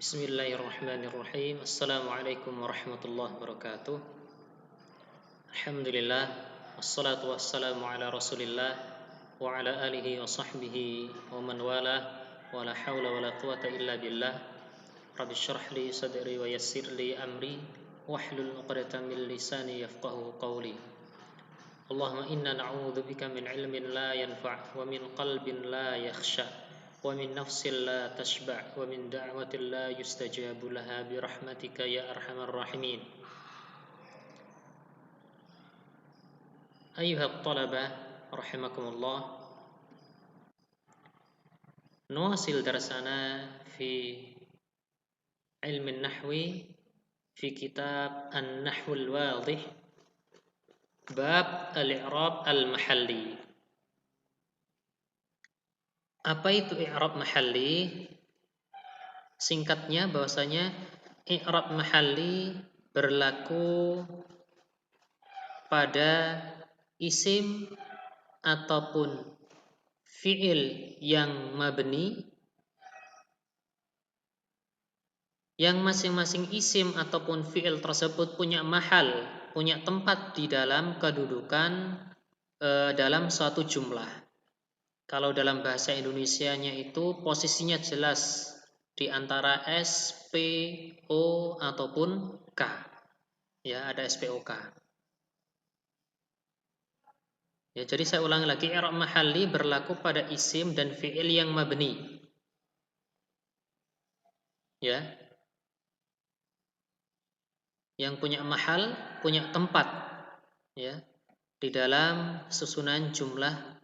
Bismillahirrahmanirrahim. Assalamualaikum warahmatullahi wabarakatuh. Alhamdulillah. Wassalatu wassalamu ala rasulillah wa ala alihi wa sahbihi wa man wala wa la hawla wa la quwata illa billah. Rabbi syrah li sadri wa yassir li amri wahlul 'uqdatam min lisani yafqahu qawli. Allahumma inna na'udzu bika min ilmin la yanfa' wa min qalbin la yakhsha' wa min nafsin la tashba' wa min da'watin la yustajabu laha bi rahmatika ya arhamar rahimin. Ayyuhat talabah rahimakumullah, nuwasil darsana fi ilmi nahwi fi kitab An-Nahwul Wadih bab al-i'rab al-mahalli. Apa itu i'rab mahalli? Singkatnya bahwasanya i'rab mahalli berlaku pada isim ataupun fi'il yang mabni yang masing-masing isim ataupun fi'il tersebut punya mahal, punya tempat di dalam kedudukan dalam suatu jumlah. Kalau dalam bahasa Indonesianya itu posisinya jelas di antara S, P, O ataupun K. Ya, ada S, P, O, K. Ya, jadi saya ulangi lagi, i'rab mahalli berlaku pada isim dan fi'il yang mabni. Ya. Yang punya mahal, punya tempat, ya, di dalam susunan jumlah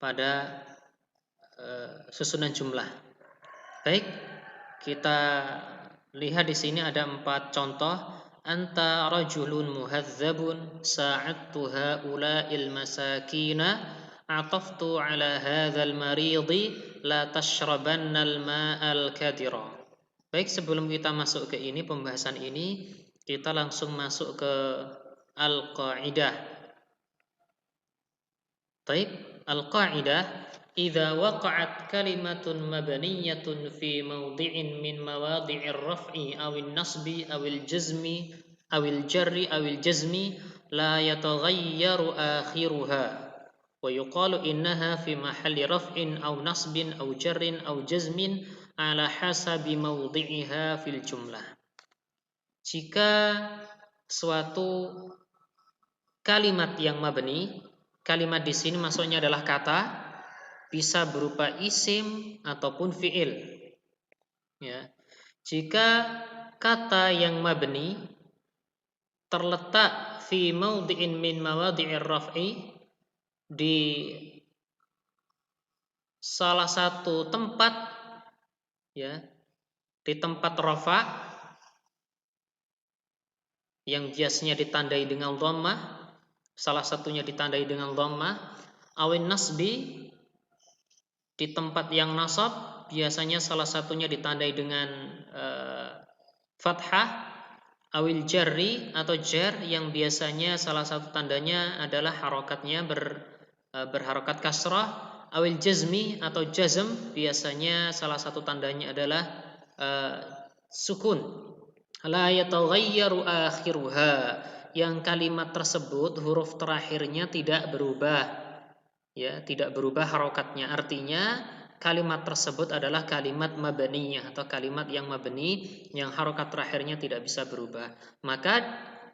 pada susunan jumlah. Baik, kita lihat di sini ada 4 contoh. Anta rajulun muhadzabun sa'adtu haula'il masakina ataftu ala hadzal maridi la tashrabanna al-ma'al kadira. Baik, sebelum kita masuk ke ini, pembahasan ini, kita langsung masuk ke al-qaidah. Baik, al-qaidah, idza waqa'at kalimatun mabniyatun fi mawdi'in min mawadhi'ir raf'i awil nasbi awil jazmi awil jarri awil jazmi la yataghayyaru akhiruha wa yuqalu innaha fi mahalli raf'in aw nasbin aw jarrin aw jazmin ala hasabi mawdi'iha fil jumlah. Jika suatu kalimat yang mabni, kalimat di sini maksudnya adalah kata, bisa berupa isim ataupun fi'il. Ya. Jika kata yang mabni terletak fi mawdi'in min mawadhi'ir raf'i, di salah satu tempat, ya, di tempat rafa yang biasanya ditandai dengan dhammah, salah satunya ditandai dengan dhammah, awin nasbi, di tempat yang nasab biasanya salah satunya ditandai dengan fathah, awil jarri atau jar yang biasanya salah satu tandanya adalah harokatnya berharokat kasrah, awil jazmi atau jazm biasanya salah satu tandanya adalah sukun. La yataghayyaru akhiruha, yang kalimat tersebut huruf terakhirnya tidak berubah, ya, tidak berubah harokatnya. Artinya kalimat tersebut adalah kalimat mabniyah atau kalimat yang mabni yang harokat terakhirnya tidak bisa berubah. Maka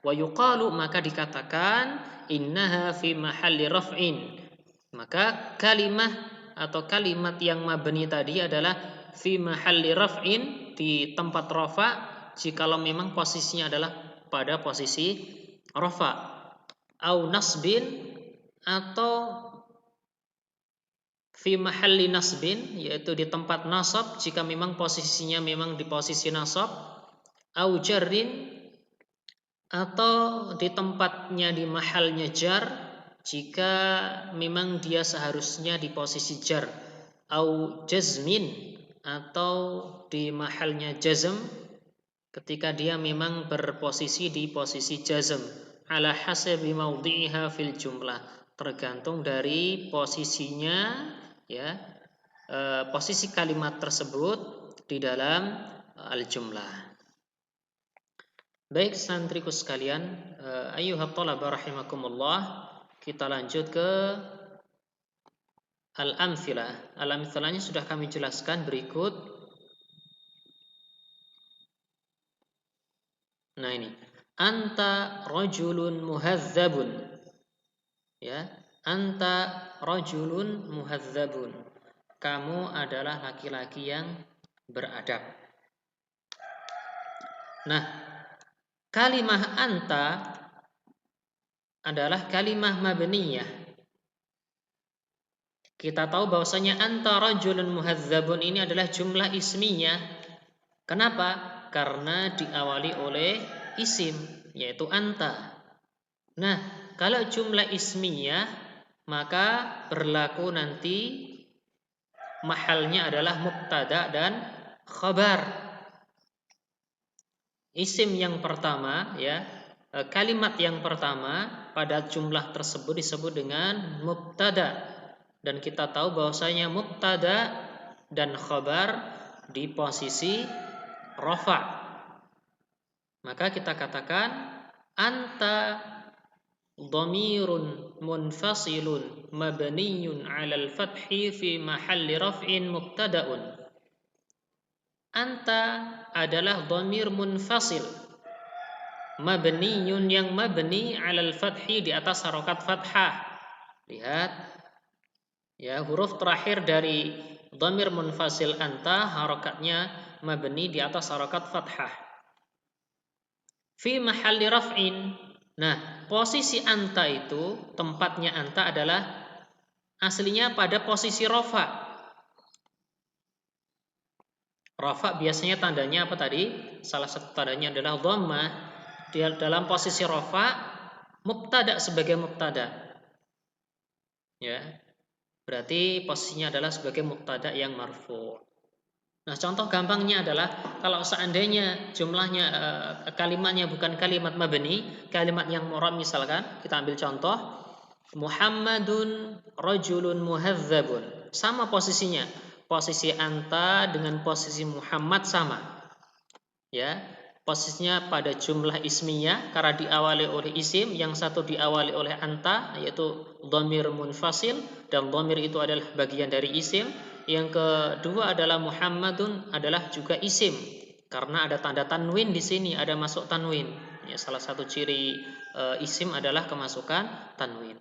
wa yuqalu, maka dikatakan innaha fi mahalli raf'in. Maka kalimat atau kalimat yang mabni tadi adalah fi mahalli raf'in, di tempat rafa, jikalau memang posisinya adalah pada posisi rafa, au nasbin, atau fi mahalli nasbin, yaitu di tempat nasab jika memang posisinya memang di posisi nasab, au jarrin, atau di tempatnya di mahalnya jar jika memang dia seharusnya di posisi jar, au jazmin, atau di mahalnya jazm ketika dia memang berposisi di posisi jazm, ala hasabi mawdi'iha fil jumlah, tergantung dari posisinya, ya, posisi kalimat tersebut di dalam al-jumlah. Baik santriku sekalian, ayyuhat thalaba rahimakumullah, kita lanjut ke al-amthilah. Al-amthilahnya sudah kami jelaskan berikut. Nah ini, anta rajulun muhadzabun. Ya, anta rajulun muhadzabun. Kamu adalah laki-laki yang beradab. Nah, kalimah anta adalah kalimah mabniyah. Kita tahu bahwasanya anta rajulun muhadzabun ini adalah jumlah ismiyah. Kenapa? Karena diawali oleh isim, yaitu anta. Nah, kalau jumlah ismiyah, maka berlaku nanti mahalnya adalah mubtada dan khabar. Isim yang pertama, ya, kalimat yang pertama pada jumlah tersebut disebut dengan mubtada. Dan kita tahu bahwasanya mubtada dan khabar di posisi rafa. Maka kita katakan anta dhamirun munfasilun mabniyun 'alal fathi fi mahalli raf'in mubtada'un. Anta adalah dhamir munfasil mabniyun yang mabni 'alal fathi di atas harokat fathah. Lihat ya, huruf terakhir dari dhamir munfasil anta harokatnya mabni di atas harokat fathah. Fi mahalli raf'in. Nah, posisi anta itu, tempatnya anta adalah aslinya pada posisi rafa. Rafa biasanya tandanya apa tadi? Salah satu tandanya adalah dhammah. Dalam posisi rafa, mubtada sebagai mubtada. Ya. Berarti posisinya adalah sebagai mubtada yang marfu'. Nah, contoh gampangnya adalah kalau seandainya jumlahnya kalimatnya bukan kalimat mabni, kalimat yang mu'rab misalkan, kita ambil contoh Muhammadun rajulun muhadzabun. Sama posisinya. Posisi anta dengan posisi Muhammad sama. Ya. Posisinya pada jumlah ismiyah karena diawali oleh isim, yang satu diawali oleh anta yaitu dhamir munfasil dan dhamir itu adalah bagian dari isim. Yang kedua adalah Muhammadun adalah juga isim karena ada tanda tanwin di sini, ada masuk tanwin. Ya, salah satu ciri isim adalah kemasukan tanwin.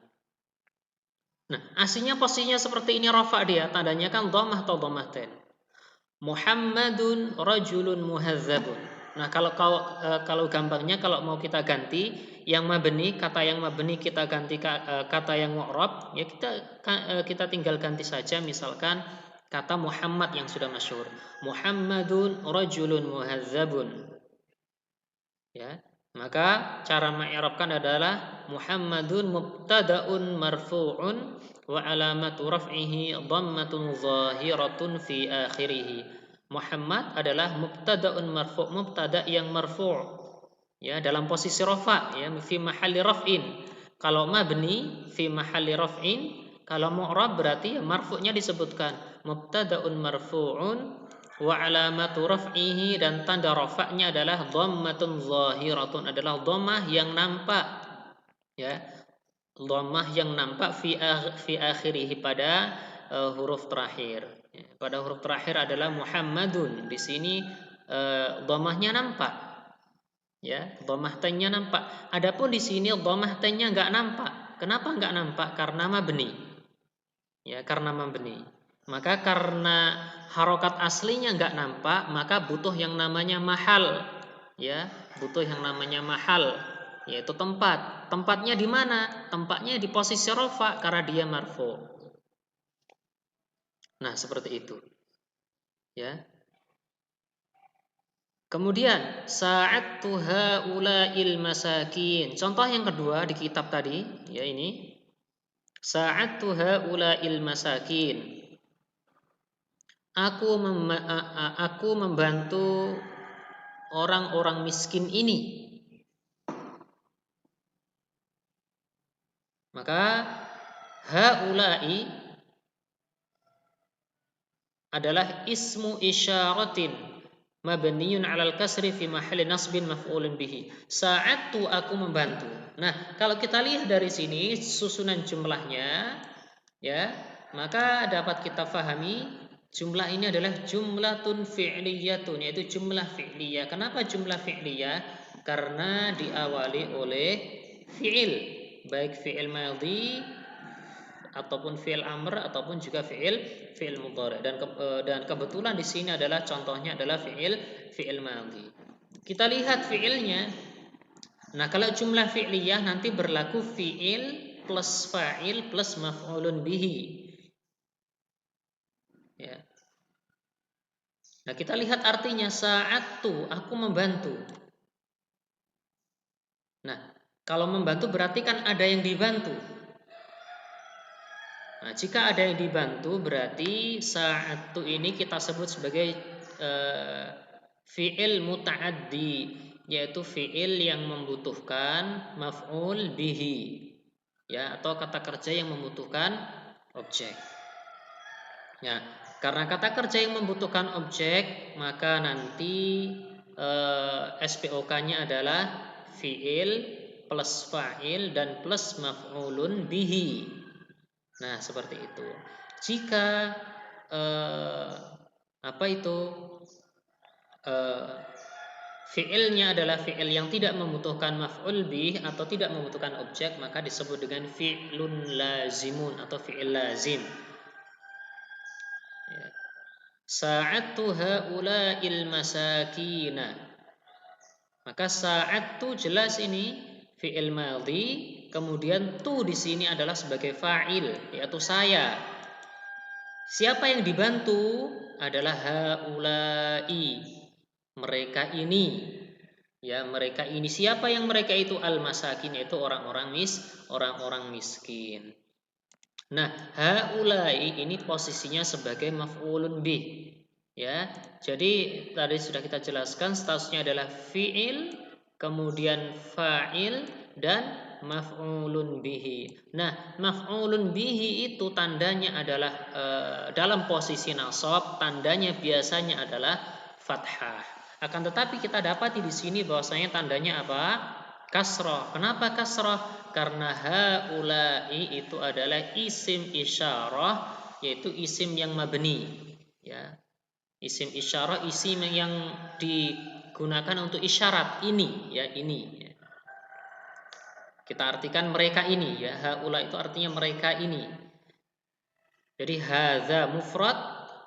Nah, aslinya posisinya seperti ini rafa dia, tandanya kan dhammah atau dhammatain. Muhammadun rajulun muhadzabun. Nah, kalau gampangnya kalau mau kita ganti yang mabni, kata yang mabni kita ganti kata yang mu'rab, ya kita tinggal ganti saja misalkan kata Muhammad yang sudah masyhur. Muhammadun rajulun muhadzabun. Ya. Maka cara mengi'rabkan adalah Muhammadun mubtada'un marfu'un wa alamatu raf'ihi dhammatun zahiratun fi akhirih. Muhammad adalah mubtada'un marfu', mubtada' yang marfu', ya, dalam posisi rafa, ya, fi mahalli raf'in. Kalau mabni fi mahalli raf'in, kalau mu'rab berarti ya marfu'nya disebutkan mubtada'un marfu'un wa alamatu raf'ihi, dan tanda rafa'nya adalah dhammatun zahiratun, adalah dhammah yang nampak, ya, dhammah yang nampak fi akhirih, pada huruf terakhir, ya, pada huruf terakhir adalah Muhammadun. Di sini dhammahnya nampak, ya, dhammah ta-nya nampak. Adapun di sini dhammah ta-nya enggak nampak. Kenapa enggak nampak? Karena mabni, ya, karena mabni. Maka karena harokat aslinya nggak nampak, maka butuh yang namanya mahal, ya, butuh yang namanya mahal, yaitu tempat. Tempatnya di mana? Tempatnya di posisi rafa karena dia marfu. Nah, seperti itu, ya. Kemudian sa'attu haula'il masakin. Contoh yang kedua di kitab tadi, ya, ini sa'attu haula'il masakin. Aku membantu orang-orang miskin ini. Maka haula'i adalah ismu isyaratin mabniyun 'alal kasri fi mahalli nasbin maf'ulun bihi. Sa'adtu, aku membantu. Nah, kalau kita lihat dari sini susunan jumlahnya, ya, maka dapat kita fahami jumlah ini adalah jumlatun fi'liyatun, yaitu jumlah fi'liyah. Kenapa jumlah fi'liyah? Karena diawali oleh fi'il, baik fi'il madhi ataupun fi'il amr ataupun juga fi'il mudhari, dan kebetulan di sini adalah contohnya adalah fi'il madhi. Kita lihat fi'ilnya. Nah, kalau jumlah fi'liyah nanti berlaku fi'il plus fa'il plus maf'ulun bihi. Ya. Nah, kita lihat artinya sa'attu, aku membantu. Nah, kalau membantu berarti kan ada yang dibantu. Nah, jika ada yang dibantu berarti sa'attu ini kita sebut sebagai fi'il muta'addi, yaitu fi'il yang membutuhkan maf'ul bihi, ya, atau kata kerja yang membutuhkan objek. Ya, karena kata kerja yang membutuhkan objek, maka nanti SPOK-nya adalah fi'il plus fa'il dan plus maf'ulun bihi. Nah, seperti itu. Jika fi'ilnya adalah fi'il yang tidak membutuhkan maf'ul bih atau tidak membutuhkan objek, maka disebut dengan fi'lun lazimun atau fi'il lazim. Ya. Sa'attu haula'il masakina. Maka sa'attu jelas ini fi'il madhi, kemudian tu di sini adalah sebagai fa'il, yaitu saya. Siapa yang dibantu adalah haula'i, mereka ini. Ya, mereka ini. Siapa yang mereka itu? Al-masakin, yaitu orang-orang miskin. Nah, haula'i ini posisinya sebagai maf'ulun bih. Ya, jadi tadi sudah kita jelaskan statusnya adalah fi'il, kemudian fa'il dan maf'ulun bihi. Nah, maf'ulun bihi itu tandanya adalah dalam posisi nasab, tandanya biasanya adalah fathah. Akan tetapi kita dapati di sini bahwasanya tandanya apa? Kasrah. Kenapa kasrah? Karena haula'i itu adalah isim isyarah, yaitu isim yang mabni. Ya, isim isyarah, isim yang digunakan untuk isyarat ini, ya, ini. Kita artikan mereka ini, ya, haula itu artinya mereka ini. Jadi hadza mufrad,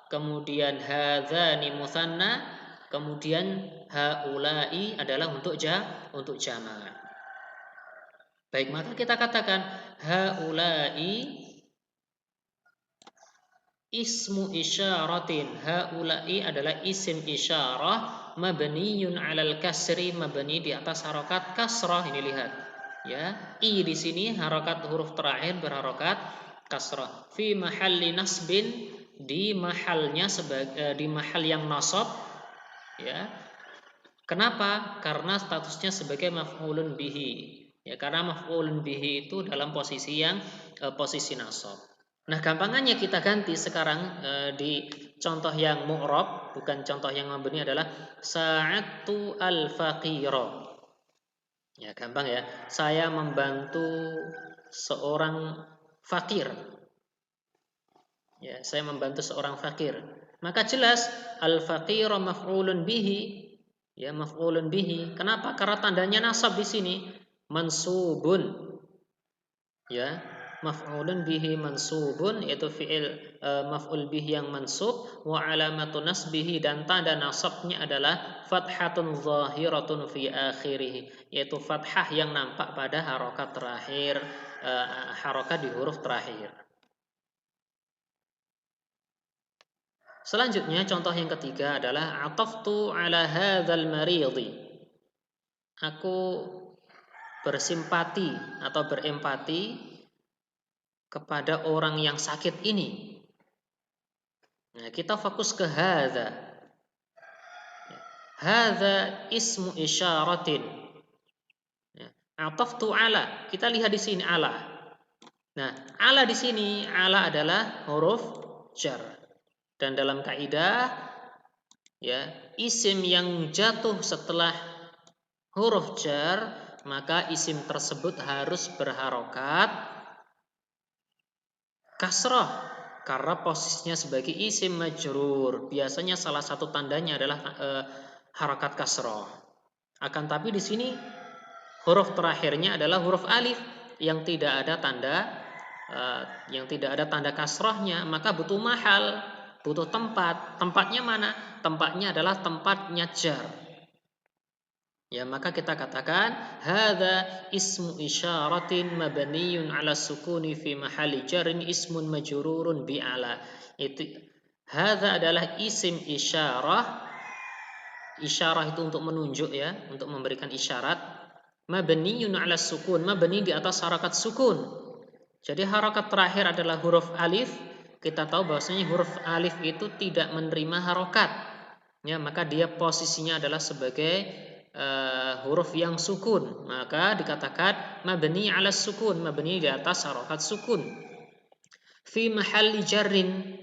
kemudian hadzani mutsanna, kemudian haula'i adalah untuk jamak. Baik, maka kita katakan haula'i ismu isyaratin. Haula'i adalah isim isyarah mabniyun 'alal kasri, mabni di atas harokat kasrah. Ini lihat, ya, i di sini harokat huruf terakhir berharokat kasrah. Fi mahalli nasbin, di mahalnya di mahal yang nasab, ya. Kenapa? Karena statusnya sebagai maf'ulun bihi. Ya, karena maf'ulun bihi itu dalam posisi yang posisi nasab. Nah, gampangannya kita ganti sekarang di contoh yang mu'rab, bukan contoh yang mabni, adalah sa'attu al-faqira. Ya, gampang ya. Saya membantu seorang fakir. Ya, saya membantu seorang fakir. Maka jelas al-faqira maf'ulun bihi. Ya, maf'ulun bihi. Kenapa? Karena tandanya nasab di sini. Mansubun. Ya, maf'ulun bihi mansubun, yaitu fi'il maf'ul bihi yang mansub, wa alamatu nasbihi, dan tanda nasabnya adalah fathatun zahiratun fi akhirih, yaitu fathah yang nampak pada harokat terakhir, harokat di huruf terakhir. Selanjutnya contoh yang ketiga adalah ataftu ala hadzal maridi. Aku bersimpati atau berempati kepada orang yang sakit ini. Nah, kita fokus ke hadza. Hadza ismu isyaratin. Ataftu ala. Kita lihat di sini ala. Nah, ala di sini, ala adalah huruf jar. Dan dalam kaidah, ya, isim yang jatuh setelah huruf jar, maka isim tersebut harus berharokat kasrah karena posisinya sebagai isim majrur. Biasanya salah satu tandanya adalah harokat kasrah. Akan tapi di sini huruf terakhirnya adalah huruf alif yang tidak ada tanda kasrahnya, maka butuh mahal, butuh tempat. Tempatnya mana? Tempatnya adalah tempatnya jar. Ya, maka kita katakan hadza ismu isyaratin mabniyun 'ala sukuni fi mahalli jarrin ismun majrurun bi ala. Itu hadza adalah isim isyarah. Isyarah itu untuk menunjuk ya, untuk memberikan isyarat. Mabniyun 'ala sukun, mabni di atas harakat sukun. Jadi harakat terakhir adalah huruf alif. Kita tahu bahwasanya huruf alif itu tidak menerima harokat. Ya, maka dia posisinya adalah sebagai huruf yang sukun, maka dikatakan mabni 'ala sukun, mabni di atas harokat sukun. Fi mahalli jarrin,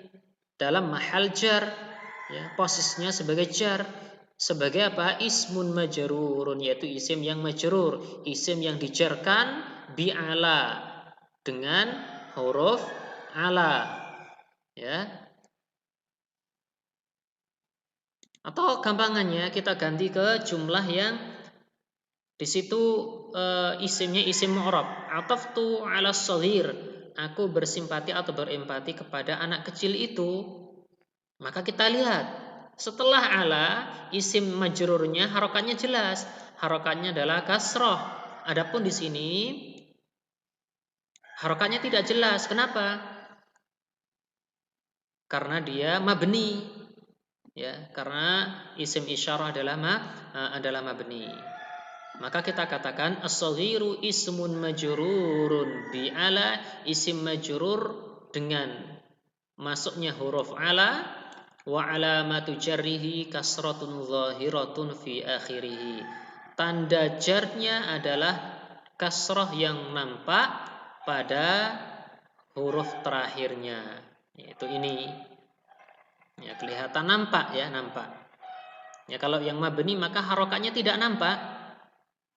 dalam mahal jar, ya, posisinya sebagai jar. Sebagai apa? Ismun majrurun, yaitu isim yang majrur, isim yang dijarkan bi ala, dengan huruf ala, ya. Atau gampangannya kita ganti ke jumlah yang di situ isimnya isim mu'rab. Ataftu 'ala shaghir. Aku bersimpati atau berempati kepada anak kecil itu. Maka kita lihat setelah ala isim majrurnya harokatnya jelas. Harokatnya adalah kasroh. Adapun di sini harokatnya tidak jelas. Kenapa? Karena dia mabni. Ya, karena isim isyarah adalah mabni. Maka kita katakan as-saghiru ismun majrurun bi ala, isim majrur dengan masuknya huruf ala, wa alamatu jarrihi kasratun zahiratun fi akhirih. Tanda jarnya adalah kasrah yang nampak pada huruf terakhirnya, yaitu ini. Ya, kelihatan nampak ya, nampak. Ya, kalau yang mabni maka harokatnya tidak nampak.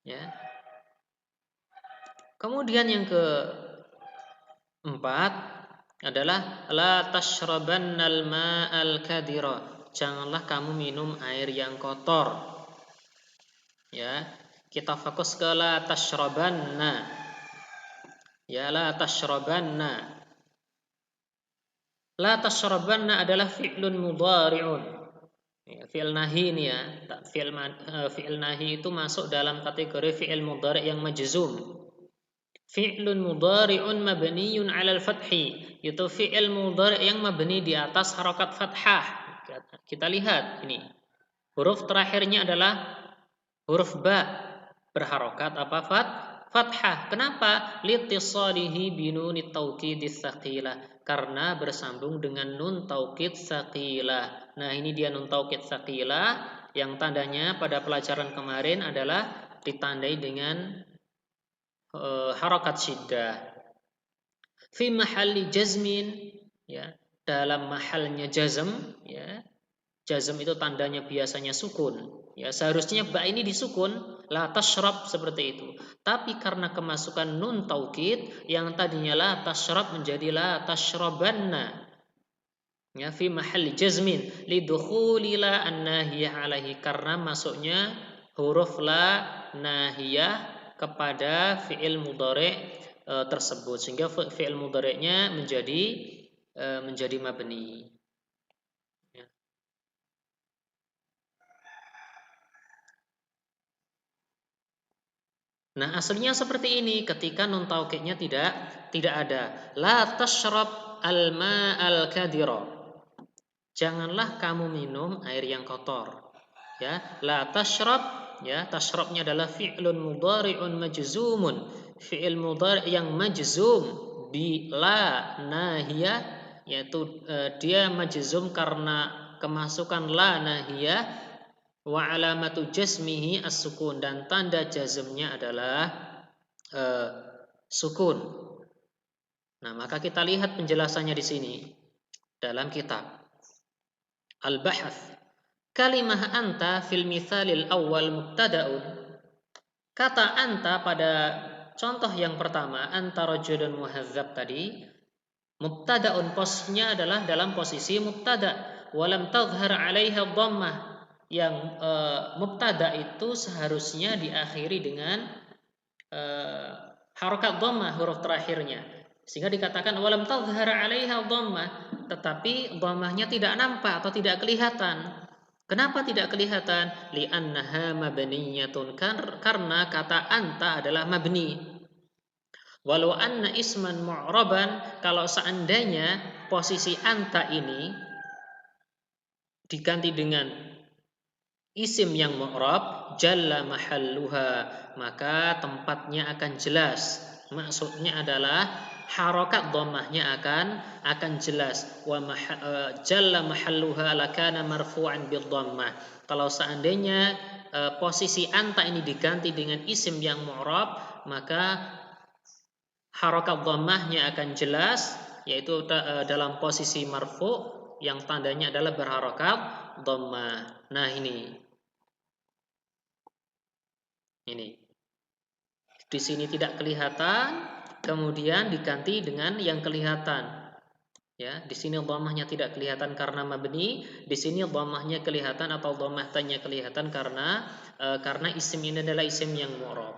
Ya. Kemudian yang keempat adalah la tashrabannal ma'al kadira. Janganlah kamu minum air yang kotor. Ya, kita fokus ke la tashrabanna. Ya, la tashrabanna. La tashrabanna adalah fi'lun mudhari'un. Ya, fi'il nahi ini ya. Fi'il nahi itu masuk dalam kategori fi'il mudhari' yang majzum. Fi'lun mudhari'un mabniyun 'alal fathi. Itu fi'il mudhari' yang mabni di atas harakat fathah. Kita lihat ini. Huruf terakhirnya adalah huruf ba, berharokat apa? Fathah. Kenapa? Litisalihi binunit taukidis tsaqilah. Karena bersambung dengan nun taukid tsaqilah. Nah, ini dia nun taukid tsaqilah yang tandanya pada pelajaran kemarin adalah ditandai dengan harakat syiddah. Fi mahalli jazmin, ya, dalam mahalnya jazm, ya. Jazm itu tandanya biasanya sukun. Ya, seharusnya ba ini disukun, la tashrab seperti itu. Tapi karena kemasukan nun taukid yang tadinya la tashrab menjadi la tashrabanna. Ya, fi mahalli jazmin lidukhuli la an-nahiyah alaihi, karena masuknya huruf la nahiyah kepada fi'il mudhari' tersebut, sehingga fi'il mudhari'nya menjadi mabni. Ya. Nah, aslinya seperti ini ketika nun taukidnya tidak ada. La tashrab al-ma'al kadira. Janganlah kamu minum air yang kotor. Ya, la tashrab, ya, tashrabnya adalah fi'lun mudhari'un majzumun. Fi'il mudhari' yang majzum bi la nahiyah, yaitu dia majzum karena kemasukan la nahiyah. Wa alamatu jazmihi as-sukun, dan tanda jazmnya adalah sukun. Nah, maka kita lihat penjelasannya di sini dalam kitab Al-Bahath. Kalimah anta fil mithalil awal mubtada'un. Kata anta pada contoh yang pertama, anta rajulun muhadzab tadi, mubtada'un posisinya adalah dalam posisi mubtada. Walam tadhhar 'alaiha dhammah. Yang mubtada itu seharusnya diakhiri dengan harokat dhammah huruf terakhirnya. Sehingga dikatakan walam tadhhar 'alaiha dhammah, tetapi dhammahnya tidak nampak atau tidak kelihatan. Kenapa tidak kelihatan? Li'annaha mabniyatun, karena kata anta adalah mabni. Walau anna isman mu'raban, kalau seandainya posisi anta ini diganti dengan isim yang mu'rab, jalla mahalluha, maka tempatnya akan jelas. Maksudnya adalah harokat dhammahnya akan jelas. Jalla mahalluha lakana marfu'an bidhammah. Kalau seandainya posisi anta ini diganti dengan isim yang mu'rab, maka harokat dhammahnya akan jelas, yaitu dalam posisi marfu' yang tandanya adalah berharokat dhammah. Nah ini di sini tidak kelihatan, kemudian diganti dengan yang kelihatan. Ya, di sini dhammahnya tidak kelihatan karena mabni, di sini dhammahnya kelihatan atau dhammah tanya kelihatan karena isim ini adalah isim yang mu'rab.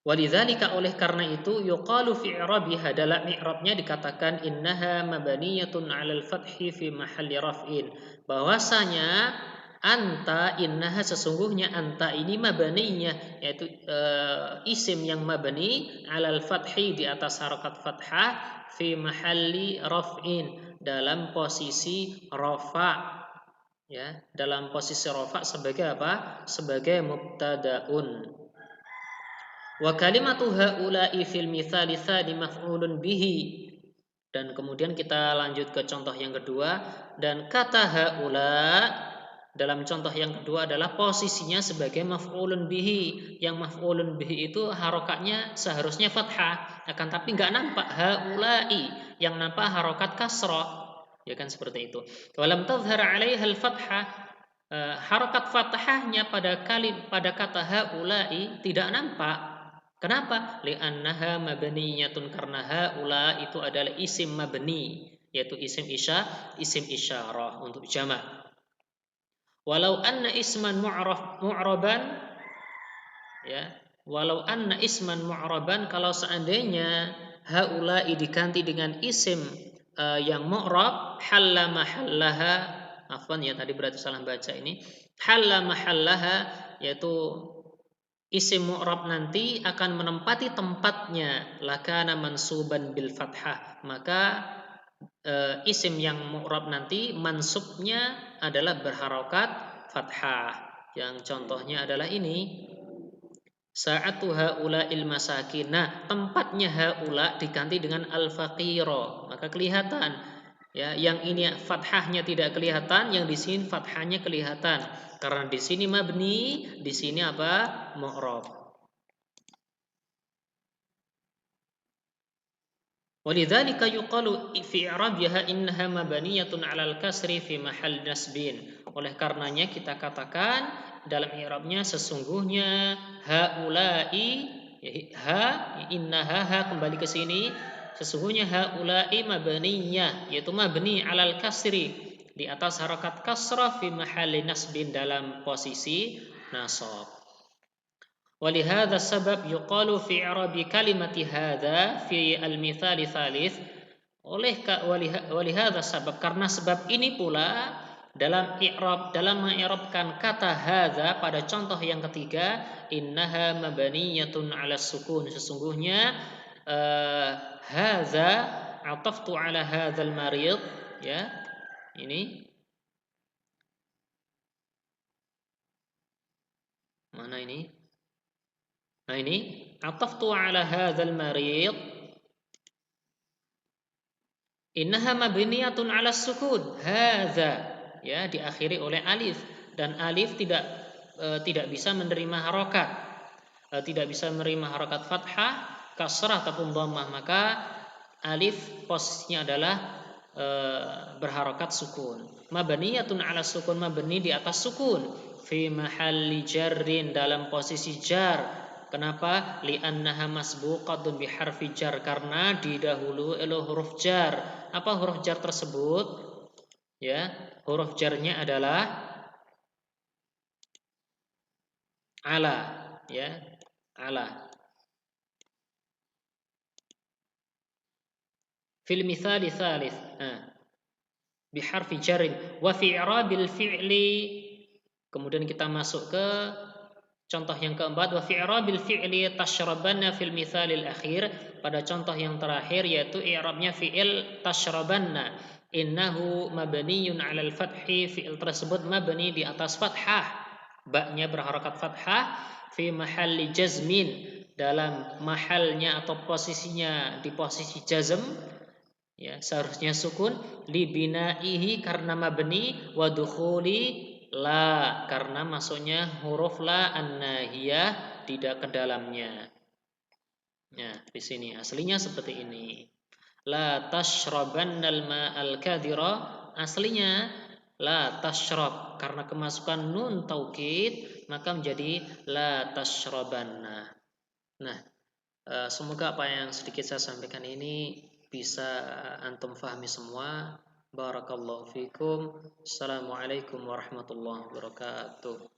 Walidzalika, oleh karena itu, yuqalu fi i'rabiha, dalam i'rabnya dikatakan innaha mabniyatun 'alal fathi fi mahalli raf'in, bahwasanya anta, innaha sesungguhnya anta ini mabniyah, yaitu isim yang mabni 'alal fathi di atas harakat fathah, fi mahalli raf'in dalam posisi rafa, ya, dalam posisi rafa sebagai apa? Sebagai mubtada'un. Wa kalimatu haula'i fil mithali tsani maf'ulun bihi. Dan kemudian kita lanjut ke contoh yang kedua, dan kata haula dalam contoh yang kedua adalah posisinya sebagai maf'ulun bihi. Yang maf'ulun bihi itu harokatnya seharusnya fathah, akan tapi nggak nampak haula'i, yang nampak harokat kasrah. Ya kan seperti itu. Walam tadhhar 'alaiha al-fathah, harokat fathahnya pada kata haula'i tidak nampak. Kenapa? Li'annaha mabniyatun, karena haula itu adalah isim mabni, yaitu isim isyarah untuk jamak. Walau anna isman mu'raban, ya, walau anna isman mu'raban, kalau seandainya haula diganti dengan isim yang mu'rab, halla mahallaha, afwan ya tadi berarti salah baca ini, halla mahallaha, yaitu isim mu'rab nanti akan menempati tempatnya lakana mansuban bil fathah, maka isim yang mu'rab nanti mansubnya adalah berharokat fathah. Yang contohnya adalah ini, sa'atu haula'il masakin. Nah, tempatnya haula diganti dengan al-faqira, maka kelihatan. Ya, yang ini fathahnya tidak kelihatan, yang di sini fathahnya kelihatan. Karena di sini mabni, di sini apa? Mu'rab. Walidzalika yuqalu fi i'rabiha innaha mabniyatun 'alal kasri fi mahall nasbin. Oleh karenanya kita katakan dalam i'rabnya sesungguhnya haula'i, innaha, kembali ke sini, sesungguhnya haula'i mabniyah, yaitu mabni 'alal kasri, di atas harakat kasrah, fi mahalli nasbin, dalam posisi nasab. Walihada sabab yuqalu fi i'rabi kalimati hadza fi al-mithal tsalits. Walihada sabab, karena sebab ini pula dalam i'rab, dalam mengi'rabkan kata hadza pada contoh yang ketiga, innaha mabniyatun 'ala sukun, sesungguhnya hadza ataftu 'ala hadzal marid, ya. Ini mana ini? Nah ini ataftu 'ala hadzal marid, innaha mabniyatun 'ala sukun. Hadza, ya, diakhiri oleh alif, dan alif tidak bisa menerima harokat, tidak bisa menerima harokat fathah, kasrah ataupun dhammah, maka alif posisinya adalah berharokat sukun. Mabniyatun ala sukun, mabni di atas sukun. Fi mahalli jarrin, dalam posisi jar. Kenapa? Li'annaha masbuqatun bi harfi jar, karena didahului oleh huruf jar. Apa huruf jar tersebut? Ya, huruf jarnya adalah ala, ya, ala. Fil mithali thalith, biharfi jarrin wa fi i'rabil fi'li. Kemudian kita masuk ke contoh yang keempat, wa fi i'rabil fi'li tashrabanna fil mithalil akhir. Pada contoh yang terakhir yaitu i'rabnya fi'il tashrabanna. Innahu mabniyun 'alal fathi, fi'il tersebut mabni di atas fathah. Ba-nya berharakat fathah, fi mahalli jazmin, dalam mahalnya atau posisinya di posisi jazm, ya seharusnya sukun, li binaihi karena mabni, wa dukhuli la karena masuknya huruf la an-nahiyah tidak ke dalamnya. Ya, di sini aslinya seperti ini. La tashrabannal ma'al kadira, aslinya la tashrab, karena kemasukan nun taukid maka menjadi la tashrabanna. Nah, semoga apa yang sedikit saya sampaikan ini bisa antum fahami semua. Barakallahu fikum. Assalamualaikum warahmatullahi wabarakatuh.